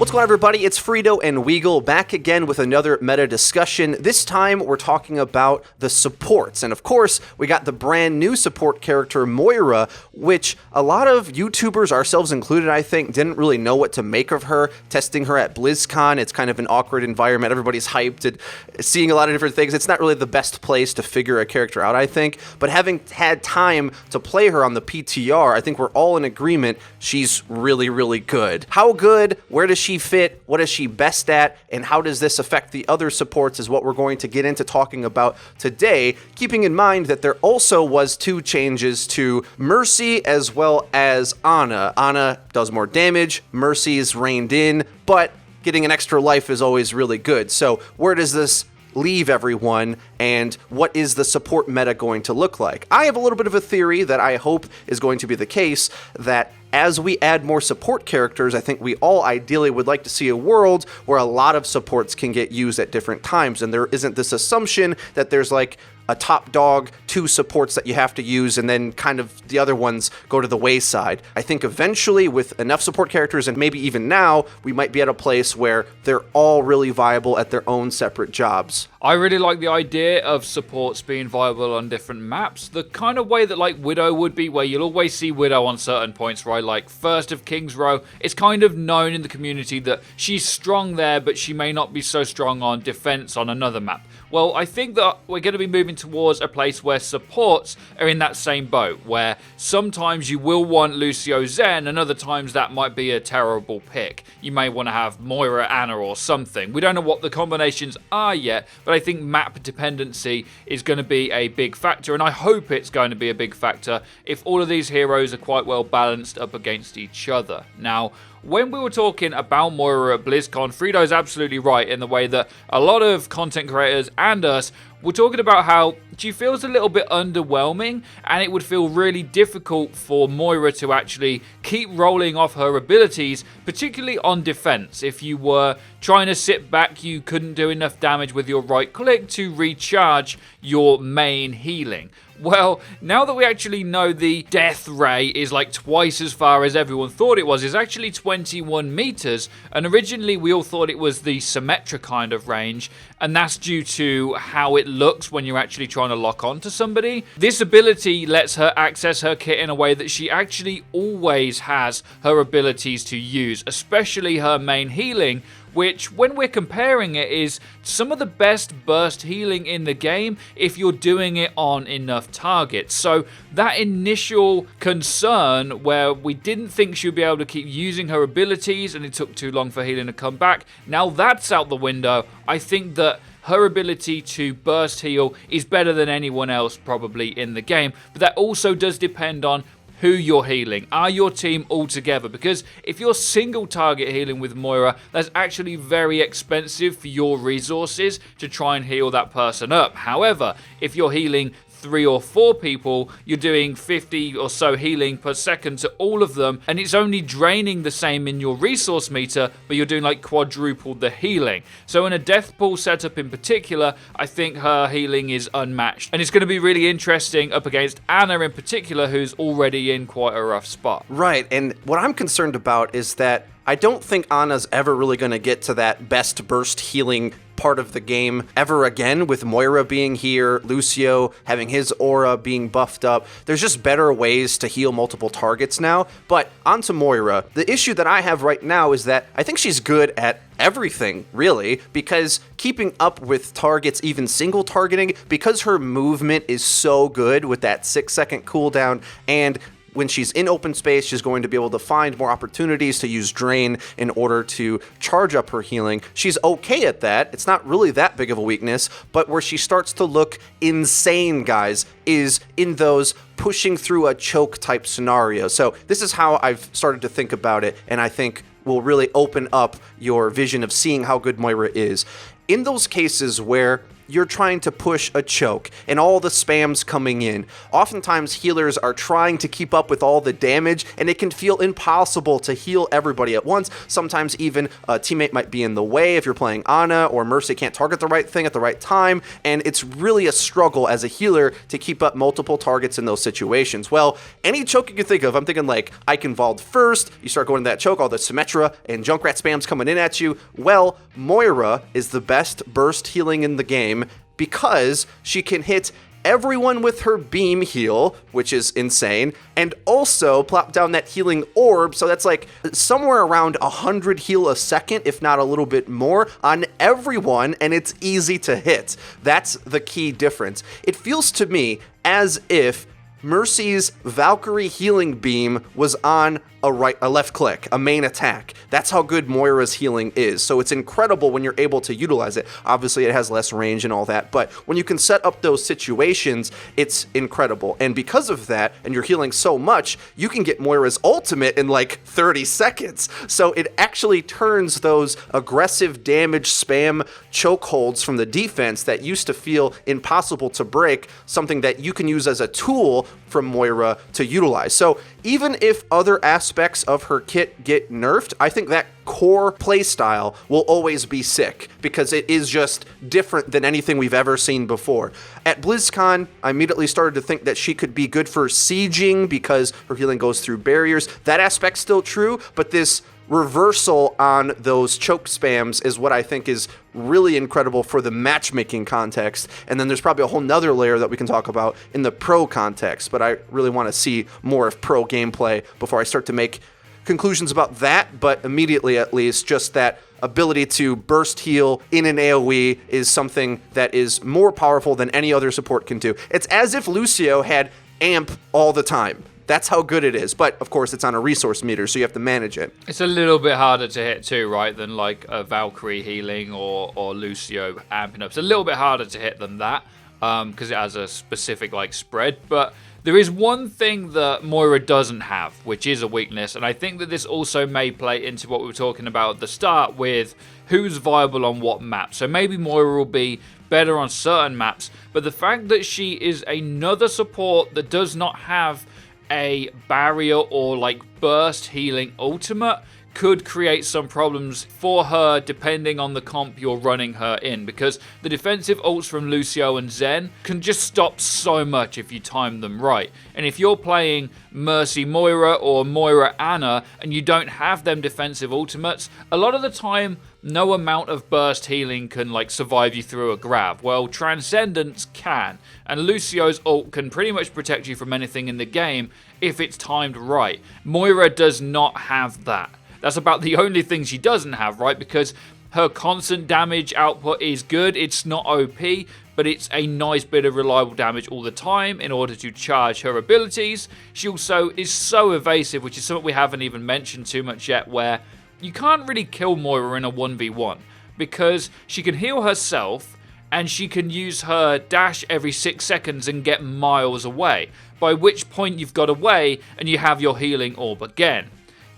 What's going on, everybody? It's Freedo and Weagle back again with another meta discussion. This time we're talking about the supports, and of course we got the brand new support character Moira, which a lot of YouTubers, ourselves included, I think, didn't really know what to make of her. Testing her at BlizzCon, it's kind of an awkward environment. Everybody's hyped and seeing a lot of different things. It's not really the best place to figure a character out, I think, but having had time to play her on the PTR, I think we're all in agreement she's really, really good. How good? Where does she fit? What is she best at? And how does this affect the other supports is what we're going to get into talking about today, keeping in mind that there also was 2 changes to Mercy as well as Ana. Ana does more damage, Mercy's reined in, but getting an extra life is always really good. So where does this leave everyone, and what is the support meta going to look like? I have a little bit of a theory that I hope is going to be the case, that as we add more support characters, I think we all ideally would like to see a world where a lot of supports can get used at different times, and there isn't this assumption that there's like a top dog, 2 supports that you have to use, and then kind of the other ones go to the wayside. I think eventually, with enough support characters, and maybe even now, we might be at a place where they're all really viable at their own separate jobs. I really like the idea of supports being viable on different maps. The kind of way that like Widow would be, where you'll always see Widow on certain points, right? Like first of King's Row, it's kind of known in the community that she's strong there, but she may not be so strong on defense on another map. Well, I think that we're going to be moving towards a place where supports are in that same boat, where sometimes you will want Lucio Zen, and other times that might be a terrible pick. You may want to have Moira Ana or something. We don't know what the combinations are yet, but I think map dependency is going to be a big factor, and I hope it's going to be a big factor if all of these heroes are quite well balanced up against each other. Now, when we were talking about Moira at BlizzCon, Freedo's absolutely right in the way that a lot of content creators and us were talking about how she feels a little bit underwhelming, and it would feel really difficult for Moira to actually keep rolling off her abilities, particularly on defense. If you were trying to sit back, you couldn't do enough damage with your right click to recharge your main healing. Well, now that we actually know the death ray is like twice as far as everyone thought it was, it's actually 21 meters, and originally we all thought it was the Symmetra kind of range, and that's due to how it looks when you're actually trying to lock on to somebody. This ability lets her access her kit in a way that she actually always has her abilities to use, especially her main healing, which, when we're comparing it, is some of the best burst healing in the game if you're doing it on enough targets. So that initial concern where we didn't think she'd be able to keep using her abilities and it took too long for healing to come back, now that's out the window. I think that her ability to burst heal is better than anyone else probably in the game, but that also does depend on who you're healing. Are your team all together? Because if you're single target healing with Moira, that's actually very expensive for your resources to try and heal that person up. However, if you're healing 3 or 4 people, you're doing 50 or so healing per second to all of them, and it's only draining the same in your resource meter, but you're doing like quadruple the healing. So in a death pool setup in particular, I think her healing is unmatched, and it's going to be really interesting up against Ana in particular, who's already in quite a rough spot. Right, and what I'm concerned about is that I don't think Ana's ever really going to get to that best burst healing part of the game ever again, with Moira being here, Lucio having his aura being buffed up. There's just better ways to heal multiple targets now. But onto Moira, the issue that I have right now is that I think she's good at everything, really, because keeping up with targets, even single targeting, because her movement is so good with that 6-second cooldown, and when she's in open space, she's going to be able to find more opportunities to use Drain in order to charge up her healing. She's okay at that. It's not really that big of a weakness, but where she starts to look insane, guys, is in those pushing through a choke type scenario. So this is how I've started to think about it, and I think will really open up your vision of seeing how good Moira is. In those cases where you're trying to push a choke and all the spams coming in, oftentimes healers are trying to keep up with all the damage, and it can feel impossible to heal everybody at once. Sometimes even a teammate might be in the way if you're playing Ana, or Mercy can't target the right thing at the right time, and it's really a struggle as a healer to keep up multiple targets in those situations. Well, any choke you can think of, I'm thinking like Eichenwald first, you start going to that choke, all the Symmetra and Junkrat spams coming in at you. Well, Moira is the best burst healing in the game because she can hit everyone with her beam heal, which is insane, and also plop down that healing orb, so that's like somewhere around 100 heal a second, if not a little bit more, on everyone, and it's easy to hit. That's the key difference. It feels to me as if Mercy's Valkyrie healing beam was on a left click, a main attack. That's how good Moira's healing is. So it's incredible when you're able to utilize it. Obviously, it has less range and all that, but when you can set up those situations, it's incredible. And because of that, and you're healing so much, you can get Moira's ultimate in like 30 seconds. So it actually turns those aggressive damage spam chokeholds from the defense that used to feel impossible to break, something that you can use as a tool from Moira to utilize. So even if other aspects of her kit get nerfed, I think that core playstyle will always be sick because it is just different than anything we've ever seen before. At BlizzCon, I immediately started to think that she could be good for sieging because her healing goes through barriers. That aspect's still true, but this reversal on those choke spams is what I think is really incredible for the matchmaking context. And then there's probably a whole nother layer that we can talk about in the pro context, but I really want to see more of pro gameplay before I start to make conclusions about that. But immediately, at least, just that ability to burst heal in an AoE is something that is more powerful than any other support can do. It's as if Lucio had amp all the time. That's how good it is. But, of course, it's on a resource meter, so you have to manage it. It's a little bit harder to hit too, right, than like a Valkyrie healing or Lucio amping up. It's a little bit harder to hit than that because it has a specific like spread. But there is one thing that Moira doesn't have, which is a weakness. And I think that this also may play into what we were talking about at the start with who's viable on what map. So maybe Moira will be better on certain maps. But the fact that she is another support that does not have a barrier or like burst healing ultimate could create some problems for her depending on the comp you're running her in, because the defensive ults from Lucio and Zen can just stop so much if you time them right. And if you're playing Mercy Moira or Moira Ana and you don't have them defensive ultimates, a lot of the time no amount of burst healing can like survive you through a grab. Well, Transcendence can, and Lucio's ult can pretty much protect you from anything in the game if it's timed right. Moira does not have that. That's about the only thing she doesn't have, right? Because her constant damage output is good. It's not OP, but it's a nice bit of reliable damage all the time in order to charge her abilities. She also is so evasive, which is something we haven't even mentioned too much yet, where you can't really kill Moira in a 1v1 because she can heal herself and she can use her dash every 6 seconds and get miles away, by which point you've got away and you have your healing orb again.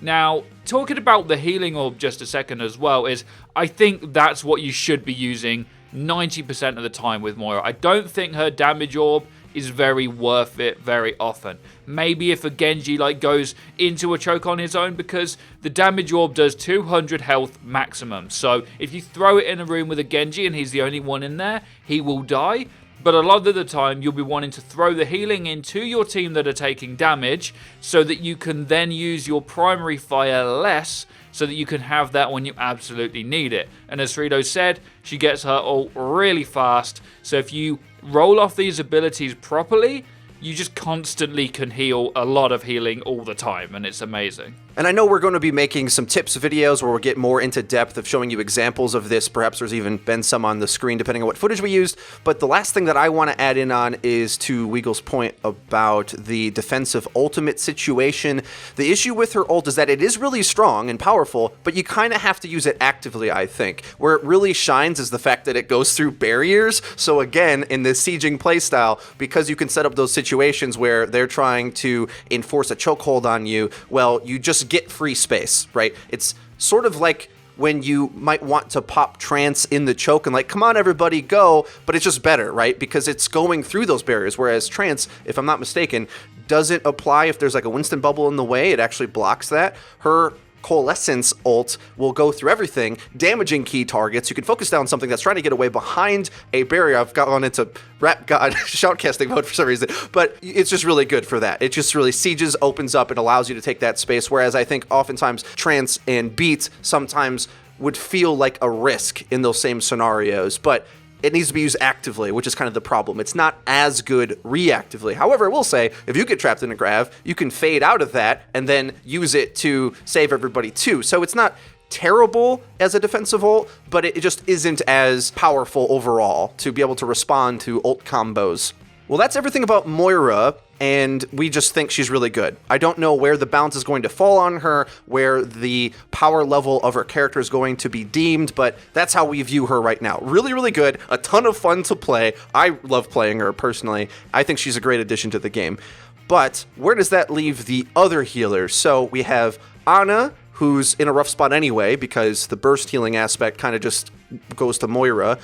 Now, talking about the healing orb just a second as well, is I think that's what you should be using 90% of the time with Moira. I don't think her damage orb is very worth it very often. Maybe if a Genji like goes into a choke on his own, because the damage orb does 200 health maximum. So if you throw it in a room with a Genji and he's the only one in there, he will die. But a lot of the time, you'll be wanting to throw the healing into your team that are taking damage so that you can then use your primary fire less so that you can have that when you absolutely need it. And as FREEDO said, she gets her ult really fast. So if you roll off these abilities properly, you just constantly can heal a lot of healing all the time, and it's amazing. And I know we're going to be making some tips videos where we'll get more into depth of showing you examples of this. Perhaps there's even been some on the screen depending on what footage we used. But the last thing that I want to add in on is to Weagle's point about the defensive ultimate situation. The issue with her ult is that it is really strong and powerful, but you kind of have to use it actively, I think. Where it really shines is the fact that it goes through barriers. So again, in this sieging playstyle, because you can set up those situations where they're trying to enforce a chokehold on you, well, you just get free space, right? It's sort of like when you might want to pop trance in the choke and like, come on, everybody, go. But it's just better, right? Because it's going through those barriers. Whereas trance, if I'm not mistaken, doesn't apply if there's like a Winston bubble in the way. It actually blocks that. Her Coalescence ult will go through everything, damaging key targets. You can focus down something that's trying to get away behind a barrier. I've gone into Rap God shoutcasting mode for some reason, but it's just really good for that. It just really sieges, opens up, and allows you to take that space, whereas I think oftentimes Trance and Beat sometimes would feel like a risk in those same scenarios, but it needs to be used actively, which is kind of the problem. It's not as good reactively. However, I will say, if you get trapped in a grav, you can fade out of that and then use it to save everybody too. So it's not terrible as a defensive ult, but it just isn't as powerful overall to be able to respond to ult combos. Well, that's everything about Moira, and we just think she's really good. I don't know where the balance is going to fall on her, where the power level of her character is going to be deemed, but that's how we view her right now. Really, really good. A ton of fun to play. I love playing her personally. I think she's a great addition to the game. But where does that leave the other healers? So we have Ana, who's in a rough spot anyway, because the burst healing aspect kind of just goes to Moira.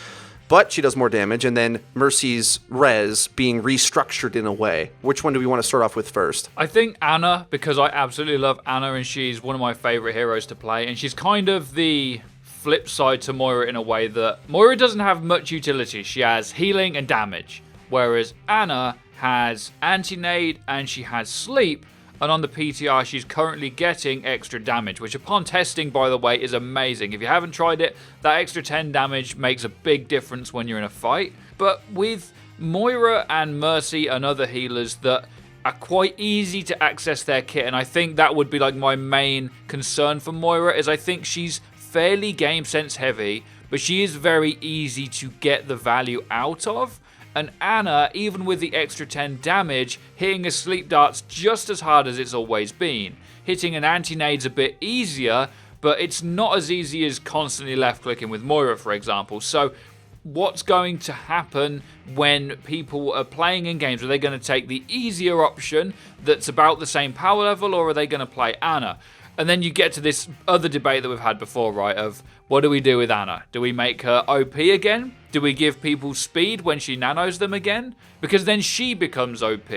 But she does more damage, and then Mercy's res being restructured in a way. Which one do we want to start off with first? I think Ana, because I absolutely love Ana, and she's one of my favorite heroes to play, and she's kind of the flip side to Moira in a way that Moira doesn't have much utility. She has healing and damage, whereas Ana has anti-nade and she has sleep, and on the PTR she's currently getting extra damage, which upon testing, by the way, is amazing. If you haven't tried it, that extra 10 damage makes a big difference when you're in a fight. But with Moira and Mercy and other healers that are quite easy to access their kit, and I think that would be like my main concern for Moira, is I think she's fairly game sense heavy, but she is very easy to get the value out of. And Ana, even with the extra 10 damage, hitting a sleep dart's just as hard as it's always been. Hitting an anti-nade's a bit easier, but it's not as easy as constantly left-clicking with Moira, for example. So what's going to happen when people are playing in games? Are they going to take the easier option that's about the same power level, or are they going to play Ana? And then you get to this other debate that we've had before, right, of what do we do with Ana? Do we make her OP again? Do we give people speed when she nanos them again? Because then she becomes OP.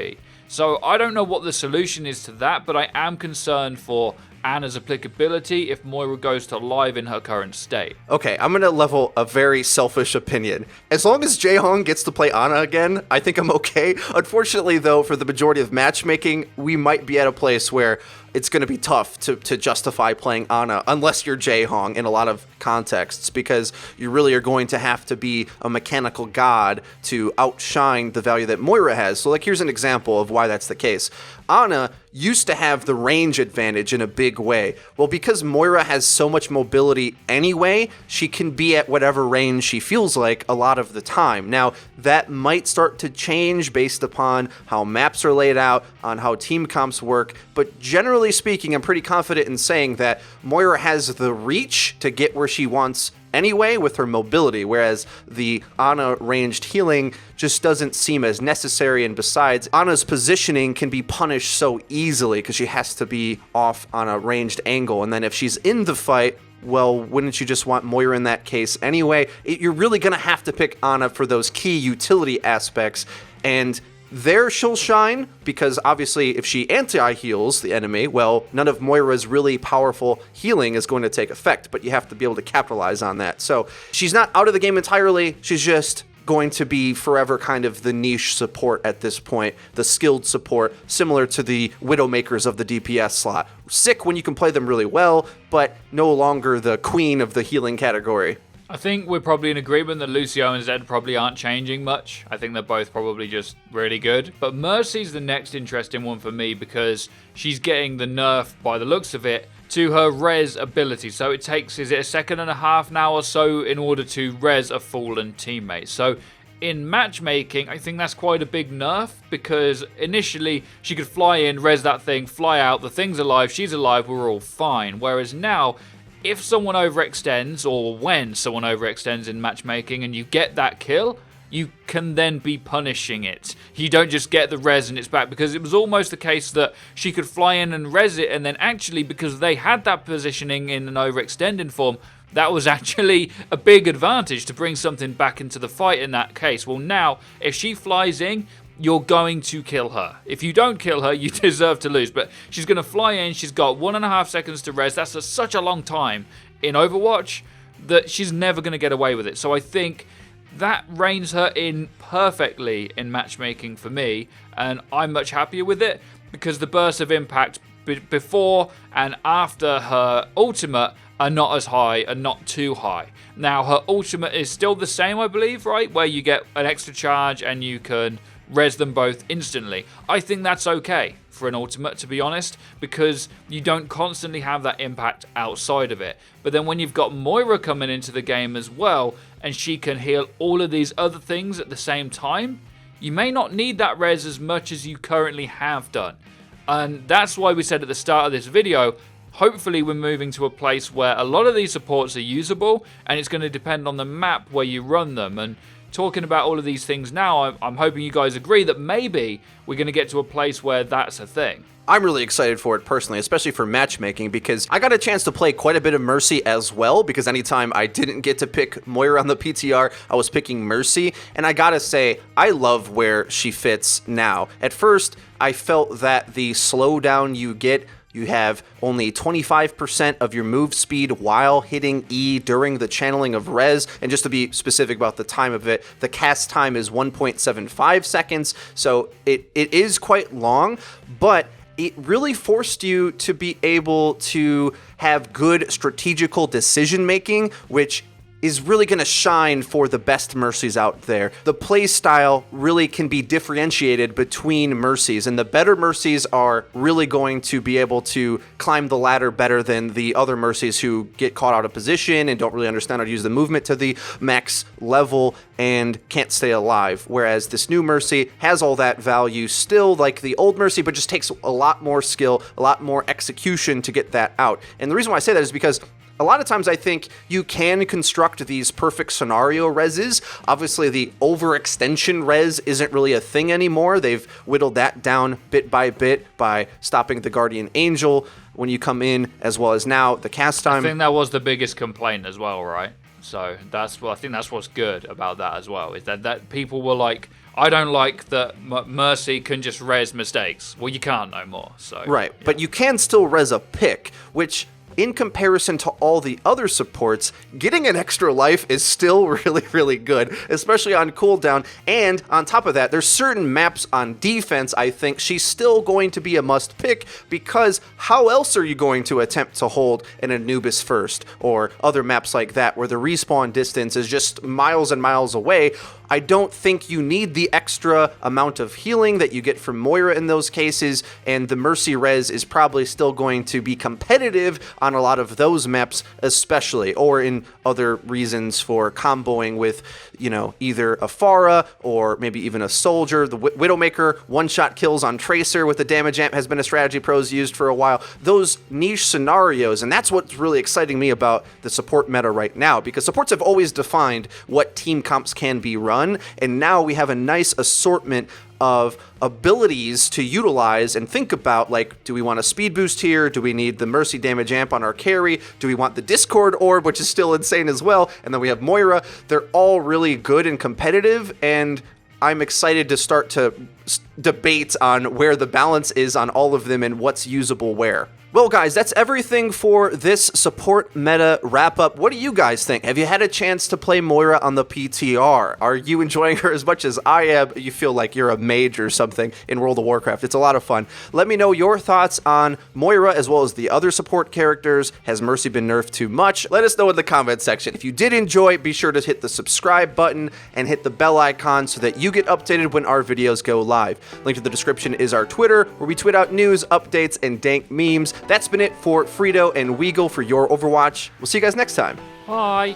So I don't know what the solution is to that, but I am concerned for Ana's applicability if Moira goes to live in her current state. Okay, I'm going to level a very selfish opinion. As long as Jaehong gets to play Ana again, I think I'm okay. Unfortunately, though, for the majority of matchmaking, we might be at a place where it's going to be tough to justify playing Ana unless you're Jaehong in a lot of contexts, because you really are going to have to be a mechanical god to outshine the value that Moira has. So like, here's an example of why that's the case. Ana used to have the range advantage in a big way. Well, because Moira has so much mobility anyway, she can be at whatever range she feels like a lot of the time. Now, that might start to change based upon how maps are laid out, on how team comps work, but generally speaking, I'm pretty confident in saying that Moira has the reach to get where she wants anyway with her mobility, whereas the Ana ranged healing just doesn't seem as necessary, and besides, Ana's positioning can be punished so easily because she has to be off on a ranged angle, and then if she's in the fight, well, wouldn't you just want Moira in that case anyway? You're really going to have to pick Ana for those key utility aspects, and there she'll shine, because obviously if she anti-heals the enemy, well, none of Moira's really powerful healing is going to take effect, but you have to be able to capitalize on that. So she's not out of the game entirely, she's just going to be forever kind of the niche support at this point, the skilled support, similar to the Widowmakers of the DPS slot. Sick when you can play them really well, but no longer the queen of the healing category. I think we're probably in agreement that Lucio and Zed probably aren't changing much. I think they're both probably just really good. But Mercy's the next interesting one for me, because she's getting the nerf, by the looks of it, to her res ability. So it takes, is it a second and a half now or so, in order to res a fallen teammate. So in matchmaking, I think that's quite a big nerf, because initially she could fly in, res that thing, fly out, the thing's alive, she's alive, we're all fine. Whereas now, if someone overextends, or when someone overextends in matchmaking and you get that kill, you can then be punishing it. You don't just get the res and it's back, because it was almost the case that she could fly in and res it, and then actually, because they had that positioning in an overextending form, that was actually a big advantage to bring something back into the fight in that case. Well, now, if she flies in, you're going to kill her. If you don't kill her, you deserve to lose. But she's going to fly in. She's got 1.5 seconds to res. That's such a long time in Overwatch that she's never going to get away with it. So I think that reins her in perfectly in matchmaking for me. And I'm much happier with it because the bursts of impact before and after her ultimate are not as high and not too high. Now, her ultimate is still the same, I believe, right? Where you get an extra charge and you can res them both instantly. I think that's okay for an ultimate, to be honest, because you don't constantly have that impact outside of it. But then when you've got Moira coming into the game as well, and she can heal all of these other things at the same time, you may not need that res as much as you currently have done. And that's why we said at the start of this video, hopefully we're moving to a place where a lot of these supports are usable, and it's going to depend on the map where you run them. And talking about all of these things now, I'm hoping you guys agree that maybe we're going to get to a place where that's a thing. I'm really excited for it personally, especially for matchmaking, because I got a chance to play quite a bit of Mercy as well, because anytime I didn't get to pick Moira on the PTR, I was picking Mercy, and I gotta say, I love where she fits now. At first, I felt that the slowdown you have only 25% of your move speed while hitting E during the channeling of res. And just to be specific about the time of it, the cast time is 1.75 seconds. So it is quite long, but it really forced you to be able to have good strategical decision making, which is really going to shine for the best Mercies out there. The play style really can be differentiated between Mercies, and the better Mercies are really going to be able to climb the ladder better than the other Mercies who get caught out of position and don't really understand how to use the movement to the max level and can't stay alive. Whereas this new Mercy has all that value still like the old Mercy, but just takes a lot more skill, a lot more execution to get that out. And the reason why I say that is because a lot of times I think you can construct these perfect scenario reses. Obviously, the overextension res isn't really a thing anymore. They've whittled that down bit by stopping the Guardian Angel when you come in, as well as now the cast time. I think that was the biggest complaint as well, right? So I think that's what's good about that as well, is that people were like, I don't like that Mercy can just res mistakes. Well, you can't no more. So right, yeah. But you can still res a pick, which in comparison to all the other supports, getting an extra life is still really, really good, especially on cooldown. And on top of that, there's certain maps on defense I think she's still going to be a must pick, because how else are you going to attempt to hold an Anubis first or other maps like that where the respawn distance is just miles and miles away? I don't think you need the extra amount of healing that you get from Moira in those cases, and the Mercy res is probably still going to be competitive on a lot of those maps especially, or in other reasons for comboing with, either a Pharah or maybe even a Soldier. The Widowmaker one-shot kills on Tracer with the damage amp has been a strategy pros used for a while. Those niche scenarios, and that's what's really exciting me about the support meta right now, because supports have always defined what team comps can be run, and now we have a nice assortment of abilities to utilize and think about, like, do we want a speed boost here? Do we need the Mercy damage amp on our carry? Do we want the Discord orb, which is still insane as well? And then we have Moira. They're all really good and competitive, and I'm excited to start to debate on where the balance is on all of them and what's usable where. Well, guys, that's everything for this support meta wrap-up. What do you guys think? Have you had a chance to play Moira on the PTR? Are you enjoying her as much as I am? You feel like you're a mage or something in World of Warcraft. It's a lot of fun. Let me know your thoughts on Moira as well as the other support characters. Has Mercy been nerfed too much? Let us know in the comment section. If you did enjoy, be sure to hit the subscribe button and hit the bell icon so that you get updated when our videos go live. Link to the description is our Twitter, where we tweet out news, updates, and dank memes. That's been it for FREEDO and Weagle for Your Overwatch. We'll see you guys next time. Bye.